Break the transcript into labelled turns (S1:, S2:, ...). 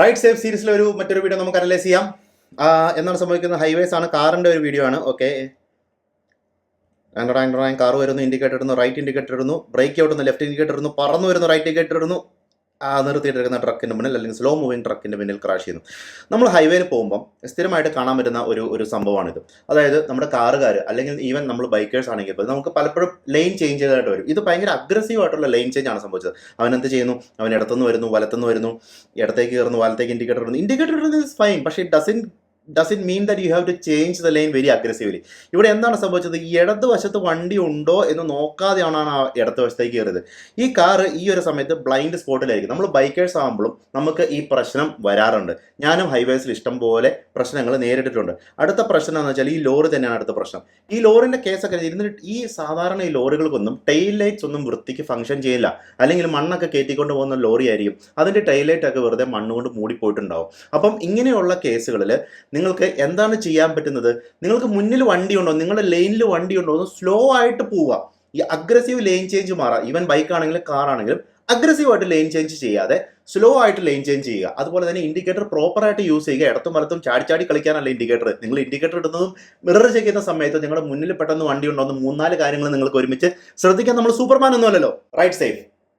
S1: Right safe സീരീസിലെ മറ്റൊരു video നമുക്ക് അനലൈസ് ചെയ്യാം. എന്താണ് സംഭവിക്കുന്നത്? ഹൈവേസ് ആണ്, കാറിൻ്റെ ഒരു വീഡിയോ ആണ്. ഓക്കെ, കാർ വരുന്നു, ഇൻഡിക്കേറ്റർ ഇടുന്നു, റൈറ്റ് ഇൻഡിക്കേറ്റർ ഇടുന്നു, ബ്രേക്ക് ഔട്ട് ലെഫ്റ്റ് ഇൻഡിക്കേറ്റർ ഇടുന്നു, പറന്നു വരുന്നു, റൈറ്റ് ഇൻഡിക്കേറ്റർ ഇടുന്നു, നിർത്തിയിട്ടിരിക്കുന്ന ട്രക്കിൻ്റെ മുന്നിൽ അല്ലെങ്കിൽ സ്ലോ മൂവിങ് ട്രക്കിൻ്റെ മുന്നിൽ ക്രാഷ് ചെയ്യുന്നു. നമ്മൾ ഹൈവേയിൽ പോകുമ്പം സ്ഥിരമായിട്ട് കാണാൻ പറ്റുന്ന ഒരു സംഭവമാണിത്. അതായത് നമ്മുടെ കാറുകാർ അല്ലെങ്കിൽ ഈവൻ നമ്മൾ ബൈക്കേഴ്സ് ആണെങ്കിൽ പോലും നമുക്ക് പലപ്പോഴും ലൈൻ ചേഞ്ച് ചെയ്തതായിട്ട് വരും. ഇത് ഭയങ്കര അഗ്രസീവ് ആയിട്ടുള്ള ലൈൻ ചേഞ്ച് ആണ് സംഭവിച്ചത്. അവൻ എന്ത് ചെയ്യുന്നു? അവൻ ഇടത്തുനിന്ന് വരുന്നു, വലത്തുനിന്ന് വരുന്നു, ഇടത്തേക്ക് കയറുന്നു, വലത്തേക്ക് ഇൻഡിക്കേറ്റർ ഇടുന്നു. ഇൻഡിക്കേറ്റർ ഇടുന്നത് ഇസ് ഫൈൻ, പക്ഷേ it doesn't mean that you have to change the line very aggressively. ഇവിടെ എന്താണ് സംഭവിച്ചത്? ഈ ഇടതുവശത്ത് വണ്ടി ഉണ്ടോ എന്ന് നോക്കാതെയാണ് ആ ഇടതുവശത്തേക്ക് കയറിയത്. ഈ കാറ് ഈ ഒരു സമയത്ത് ബ്ലൈൻഡ് സ്പോട്ടിലായിരിക്കും. നമ്മൾ ബൈക്കേഴ്സ് ആകുമ്പോഴും നമുക്ക് ഈ പ്രശ്നം വരാറുണ്ട്. ഞാനും ഹൈവേസിൽ ഇഷ്ടം പോലെ പ്രശ്നങ്ങൾ നേരിട്ടിട്ടുണ്ട്. അടുത്ത പ്രശ്നം എന്ന് വെച്ചാൽ ഈ ലോറി തന്നെയാണ് അടുത്ത പ്രശ്നം. ഈ ലോറിൻ്റെ കേസൊക്കെ ഇരുന്നിട്ട് ഈ സാധാരണ ഈ ലോറികൾക്കൊന്നും ടെയിൽ ലൈറ്റ്സ് ഒന്നും വൃത്തിക്ക് ഫംഗ്ഷൻ ചെയ്യില്ല. അല്ലെങ്കിൽ മണ്ണൊക്കെ കയറ്റിക്കൊണ്ട് പോകുന്ന ലോറി ആയിരിക്കും, അതിൻ്റെ ടെയിൽ ലൈറ്റ് ഒക്കെ വെറുതെ മണ്ണുകൊണ്ട് മൂടിപ്പോയിട്ടുണ്ടാവും. അപ്പം ഇങ്ങനെയുള്ള കേസുകളിൽ നിങ്ങൾക്ക് എന്താണ് ചെയ്യാൻ പറ്റുന്നത്? നിങ്ങൾക്ക് മുന്നിൽ വണ്ടിയുണ്ടോ, നിങ്ങളുടെ ലൈനിൽ വണ്ടിയുണ്ടോ എന്ന് സ്ലോ ആയിട്ട് പോവുക. ഈ അഗ്രസീവ് ലൈൻ ചേഞ്ച് മാറാം. ഈവൻ ബൈക്ക് ആണെങ്കിലും കാർ ആണെങ്കിലും അഗ്രസീവായിട്ട് ലൈൻ ചേഞ്ച് ചെയ്യാതെ സ്ലോ ആയിട്ട് ലൈൻ ചേഞ്ച് ചെയ്യുക. അതുപോലെ തന്നെ ഇൻഡിക്കേറ്റർ പ്രോപ്പറായിട്ട് യൂസ് ചെയ്യുക. ഇടത്തും വലത്തും ചാടി കളിക്കാനല്ല ഇൻഡിക്കേറ്റർ. നിങ്ങൾ ഇൻഡിക്കേറ്റർ ഇടുന്നതും മിറർ ചെക്ക് ചെയ്യുന്ന സമയത്ത് നിങ്ങളുടെ മുന്നിൽ പെട്ടെന്ന് വണ്ടി ഉണ്ടോ എന്ന് 3-4 കാര്യങ്ങൾ നിങ്ങൾക്ക് ഒരുമിച്ച് ശ്രദ്ധിക്കാൻ. നമ്മൾ സൂപ്പർമാൻ ഒന്നും അല്ലല്ലോ. Right safe.